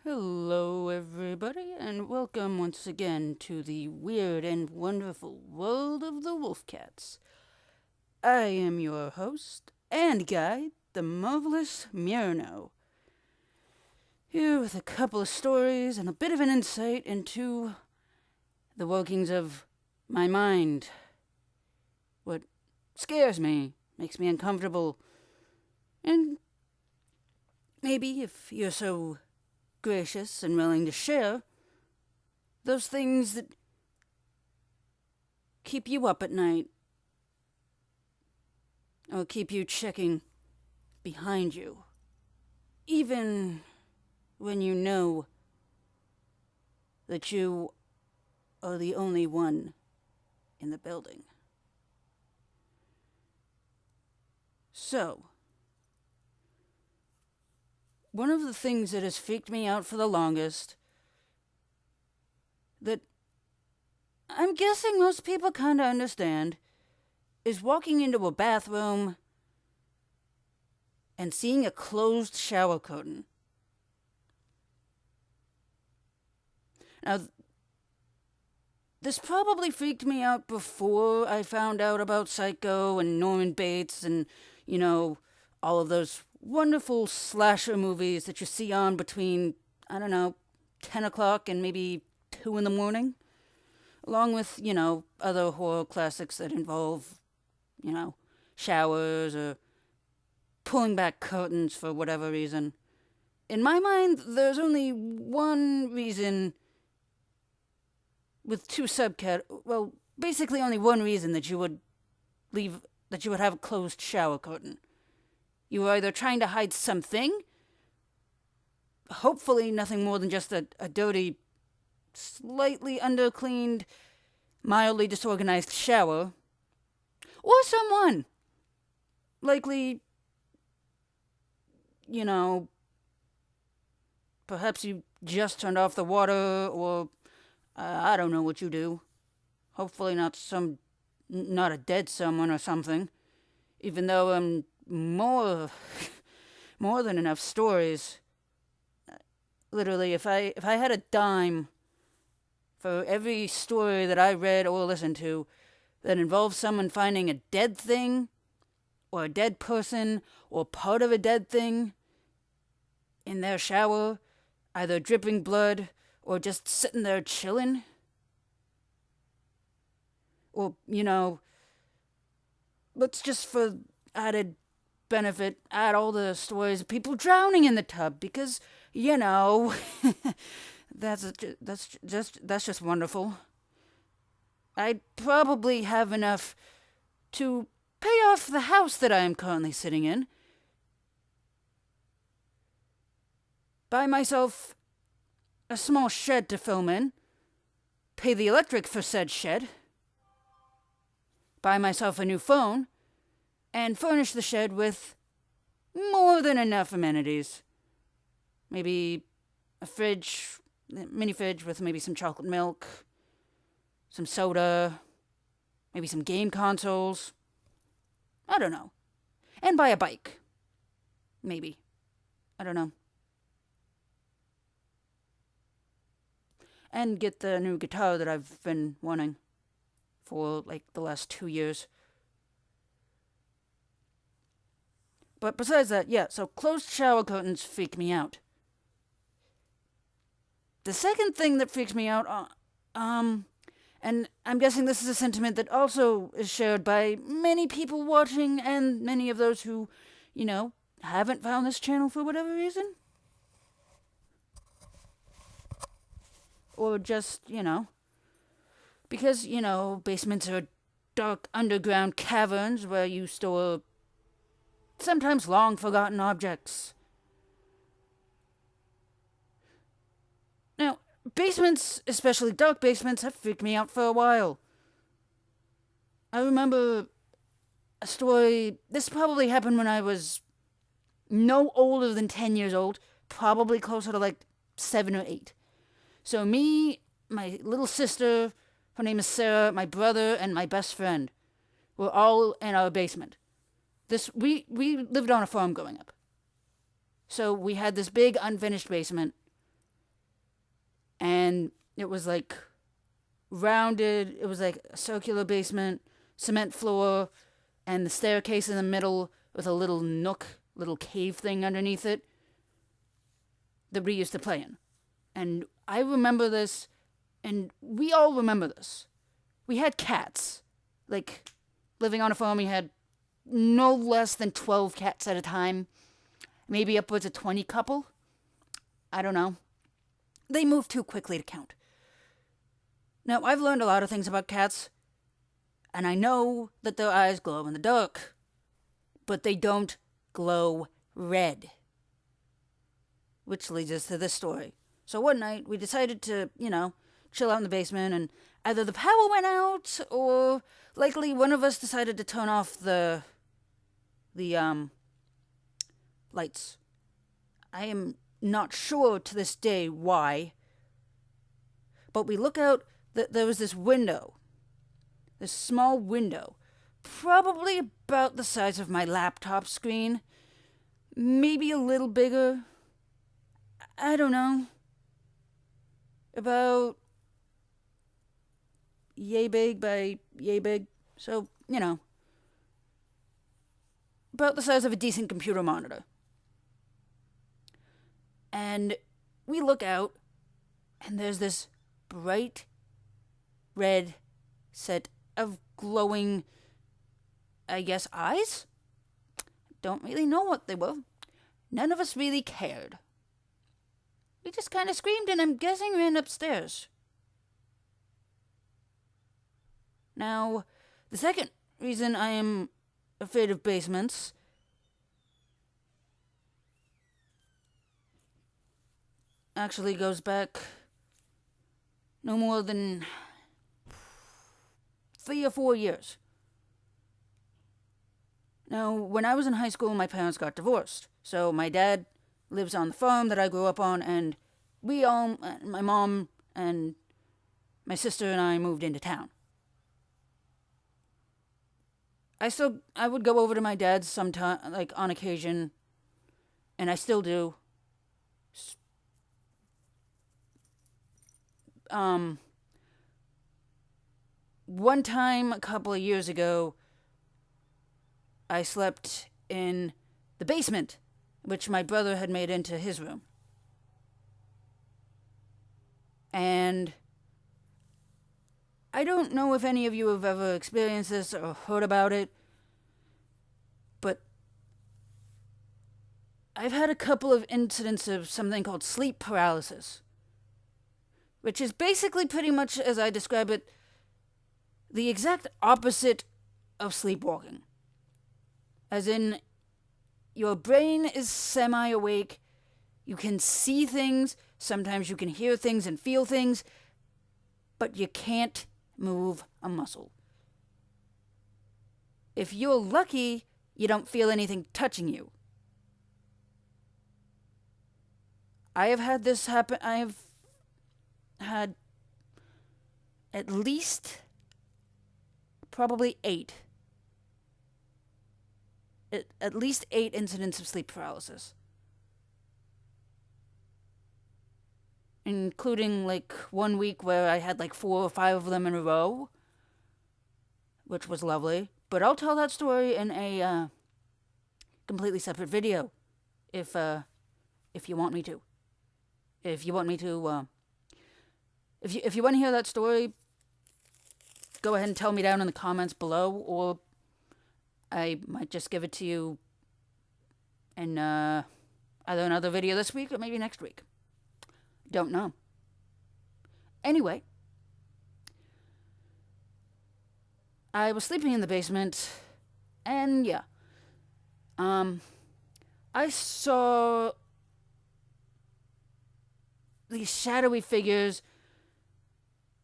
Hello, everybody, and welcome once again to the weird and wonderful world of the Wolfcats. I am your host and guide, the marvelous Myrno, here with a couple of stories and a bit of an insight into the workings of my mind. What scares me, makes me uncomfortable, and maybe if you're so gracious and willing to share, those things that keep you up at night or keep you checking behind you, even when you know that you are the only one in the building. So, one of the things that has freaked me out for the longest, that I'm guessing most people kind of understand, is walking into a bathroom and seeing a closed shower curtain. Now, this probably freaked me out before I found out about Psycho and Norman Bates and, all of those wonderful slasher movies that you see on between, 10 o'clock and maybe 2 in the morning. Along with, other horror classics that involve, showers or pulling back curtains for whatever reason. In my mind, there's only one reason with basically only one reason that you would have a closed shower curtain. You were either trying to hide something, hopefully nothing more than just a dirty, slightly undercleaned, mildly disorganized shower, or someone, likely, perhaps you just turned off the water, or I don't know what you do. Hopefully not a dead someone or something. Even though more than enough stories. Literally, if I had a dime for every story that I read or listened to that involves someone finding a dead thing, or a dead person, or part of a dead thing in their shower, either dripping blood or just sitting there chilling. Or, let's just for added benefit add all the stories of people drowning in the tub because, that's just wonderful. I'd probably have enough to pay off the house that I am currently sitting in, buy myself a small shed to film in, pay the electric for said shed, buy myself a new phone, and furnish the shed with more than enough amenities. Maybe a mini fridge with maybe some chocolate milk, some soda, maybe some game consoles. I don't know. And buy a bike. Maybe. I don't know. And get the new guitar that I've been wanting for the last 2 years. But besides that, so closed shower curtains freak me out. The second thing that freaks me out, and I'm guessing this is a sentiment that also is shared by many people watching and many of those who, haven't found this channel for whatever reason. Or just, because, basements are dark underground caverns where you store sometimes long forgotten objects. Now, basements, especially dark basements, have freaked me out for a while. I remember a story, this probably happened when I was no older than 10 years old, probably closer to 7 or 8. So me, my little sister, her name is Sarah, my brother, and my best friend were all in our basement. We lived on a farm growing up. So we had this big unfinished basement And it was like rounded, it was like a circular basement, cement floor, and the staircase in the middle with a little nook, little cave thing underneath it that we used to play in. And I remember this, and we all remember this. We had cats. Like, living on a farm, we had no less than 12 cats at a time. Maybe upwards of 20 couple. I don't know. They move too quickly to count. Now, I've learned a lot of things about cats, and I know that their eyes glow in the dark, but they don't glow red. Which leads us to this story. So one night, we decided to, chill out in the basement, and either the power went out, or likely one of us decided to turn off the lights. I am not sure to this day why, but we look out, there was this window, this small window, probably about the size of my laptop screen, maybe a little bigger, I don't know, about yay big by yay big, so, about the size of a decent computer monitor. And we look out, and there's this bright red set of glowing, I guess, eyes? Don't really know what they were. None of us really cared. We just kind of screamed, and I'm guessing ran upstairs. Now, the second reason I am afraid of basements actually goes back no more than 3 or 4 years. Now, when I was in high school, my parents got divorced. So my dad lives on the farm that I grew up on, and my mom and my sister and I moved into town. I would go over to my dad's sometime, like on occasion, and I still do. One time a couple of years ago, I slept in the basement, which my brother had made into his room. And I don't know if any of you have ever experienced this or heard about it, but I've had a couple of incidents of something called sleep paralysis, which is basically pretty much, as I describe it, the exact opposite of sleepwalking. As in, your brain is semi-awake, you can see things, sometimes you can hear things and feel things, but you can't move a muscle. If you're lucky, you don't feel anything touching you. I have had this happen. I have had at least probably 8. At least 8 incidents of sleep paralysis. Including like 1 week where I had like 4 or 5 of them in a row, which was lovely. But I'll tell that story in a completely separate video, if you want me to. If you want me to, if you want to hear that story, go ahead and tell me down in the comments below, or I might just give it to you in either another video this week or maybe next week. Don't know. Anyway, I was sleeping in the basement, and yeah, I saw these shadowy figures,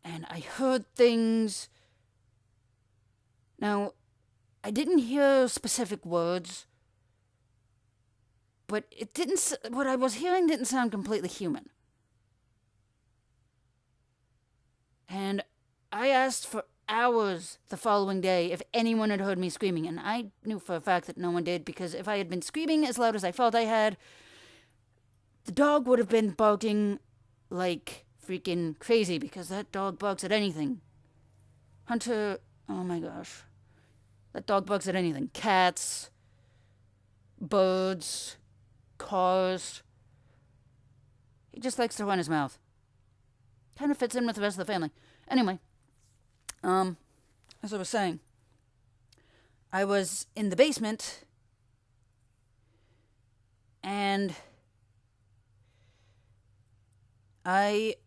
and I heard things. Now, I didn't hear specific words, but what I was hearing didn't sound completely human. And I asked for hours the following day if anyone had heard me screaming, and I knew for a fact that no one did, because if I had been screaming as loud as I felt I had, the dog would have been barking like freaking crazy because that dog barks at anything. Hunter, oh my gosh. That dog barks at anything. Cats, birds, cars. He just likes to run his mouth. Kind of fits in with the rest of the family. Anyway, as I was saying, I was in the basement and it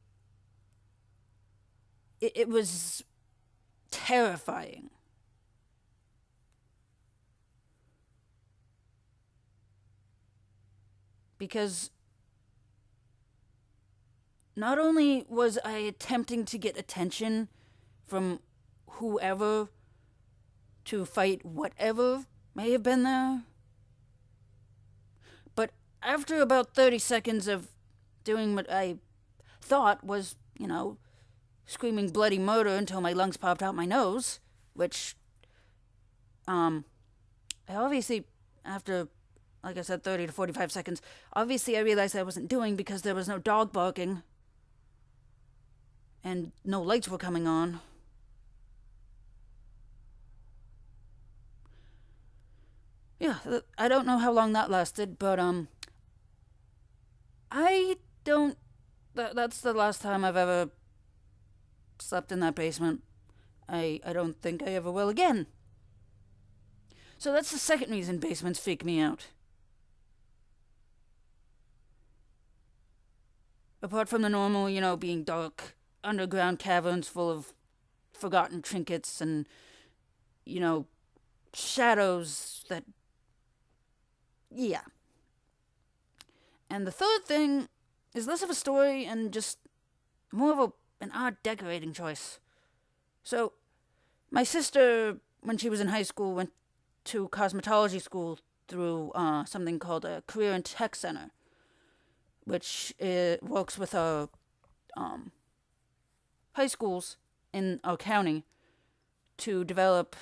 was terrifying. Because not only was I attempting to get attention from whoever to fight whatever may have been there, but after about 30 seconds of doing what I thought was, screaming bloody murder until my lungs popped out my nose, which, I obviously, after, like I said, 30 to 45 seconds, obviously I realized I wasn't doing because there was no dog barking and no lights were coming on. Yeah, I don't know how long that lasted, but, I don't... That's the last time I've ever slept in that basement. I don't think I ever will again. So that's the second reason basements freak me out. Apart from the normal, being dark, underground caverns full of forgotten trinkets and, shadows that... Yeah. And the third thing is less of a story and just more of an art decorating choice. So, my sister, when she was in high school, went to cosmetology school through something called a Career and Tech Center, which works with high schools in our county to develop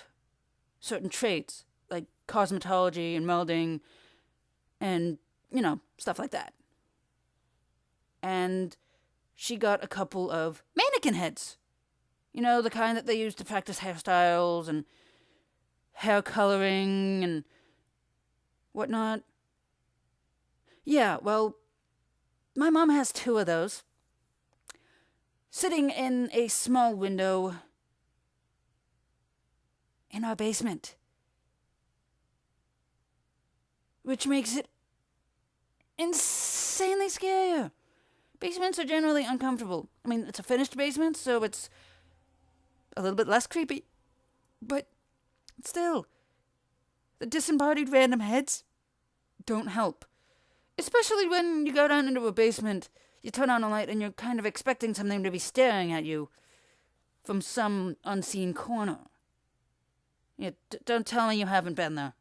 certain trades, like cosmetology and melding and, stuff like that. And she got a couple of mannequin heads. The kind that they use to practice hairstyles and hair coloring and whatnot. Yeah, well, my mom has 2 of those. Sitting in a small window in our basement. Which makes it insanely scary. Basements are generally uncomfortable. I mean, it's a finished basement, so it's a little bit less creepy. But still, the disembodied random heads don't help. Especially when you go down into a basement, you turn on a light and you're kind of expecting something to be staring at you from some unseen corner. Don't tell me you haven't been there.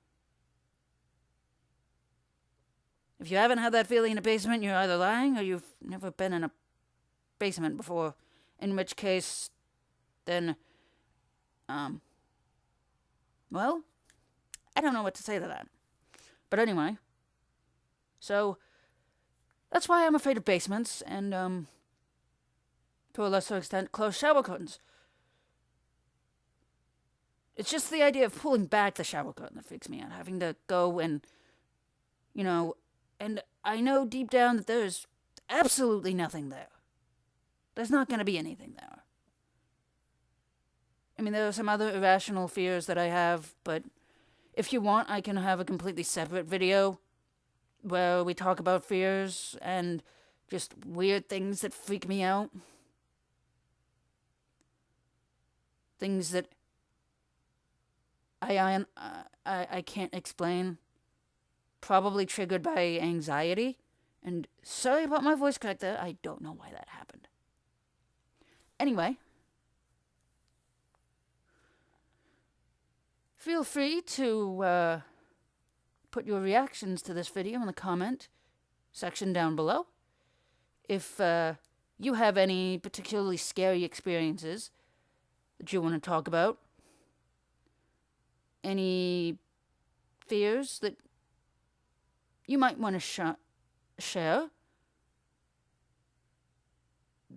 If you haven't had that feeling in a basement, you're either lying or you've never been in a basement before. In which case, then, well, I don't know what to say to that. But anyway, so that's why I'm afraid of basements and, to a lesser extent, closed shower curtains. It's just the idea of pulling back the shower curtain that freaks me out. Having to go and, and I know deep down that there's absolutely nothing there. There's not going to be anything there. I mean, there are some other irrational fears that I have, but if you want, I can have a completely separate video where we talk about fears and just weird things that freak me out. Things that I can't explain. Probably triggered by anxiety. And sorry about my voice crack there. I don't know why that happened. Anyway, feel free to put your reactions to this video in the comment section down below. If you have any particularly scary experiences that you want to talk about, any fears that you might want to share,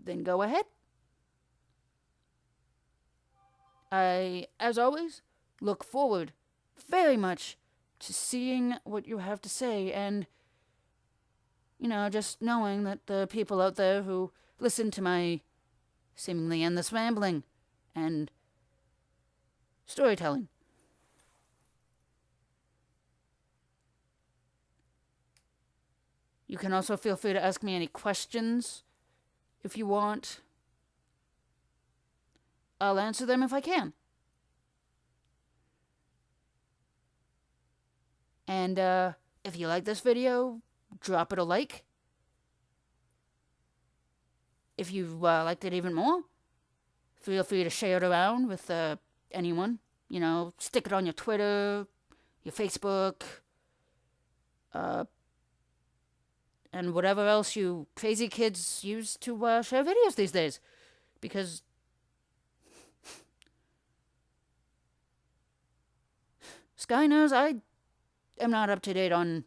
then go ahead. I, as always, look forward very much to seeing what you have to say and, just knowing that the people out there who listen to my seemingly endless rambling and storytelling. You can also feel free to ask me any questions if you want. I'll answer them if I can. And if you like this video, drop it a like. If you liked it even more, feel free to share it around with anyone. Stick it on your Twitter, your Facebook, and whatever else you crazy kids use to share videos these days. Because Sky knows I am not up to date on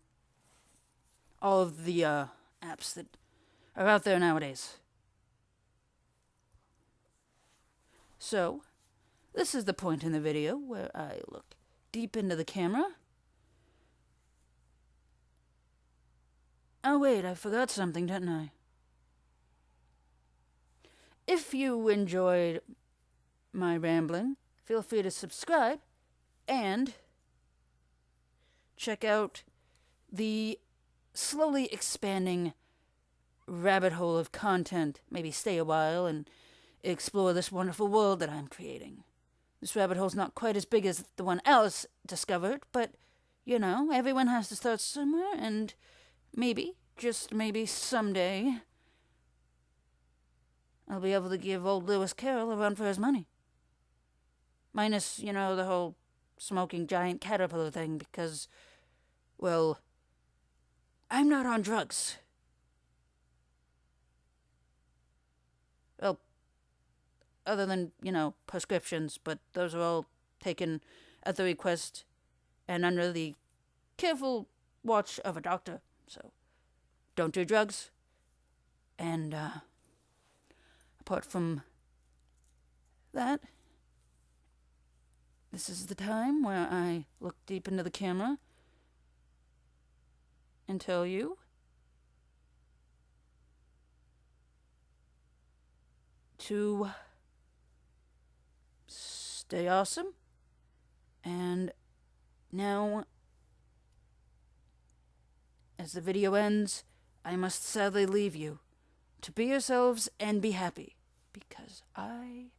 all of the apps that are out there nowadays. So, this is the point in the video where I look deep into the camera. Oh wait, I forgot something, didn't I? If you enjoyed my rambling, feel free to subscribe and check out the slowly expanding rabbit hole of content. Maybe stay a while and explore this wonderful world that I'm creating. This rabbit hole's not quite as big as the one Alice discovered, but, everyone has to start somewhere, and maybe, just maybe someday, I'll be able to give old Lewis Carroll a run for his money. Minus, the whole smoking giant caterpillar thing, because, well, I'm not on drugs. Well, other than, prescriptions, but those are all taken at the request and under the careful watch of a doctor. So, don't do drugs. And, apart from that, this is the time where I look deep into the camera and tell you to stay awesome. And now, as the video ends, I must sadly leave you to be yourselves and be happy, because I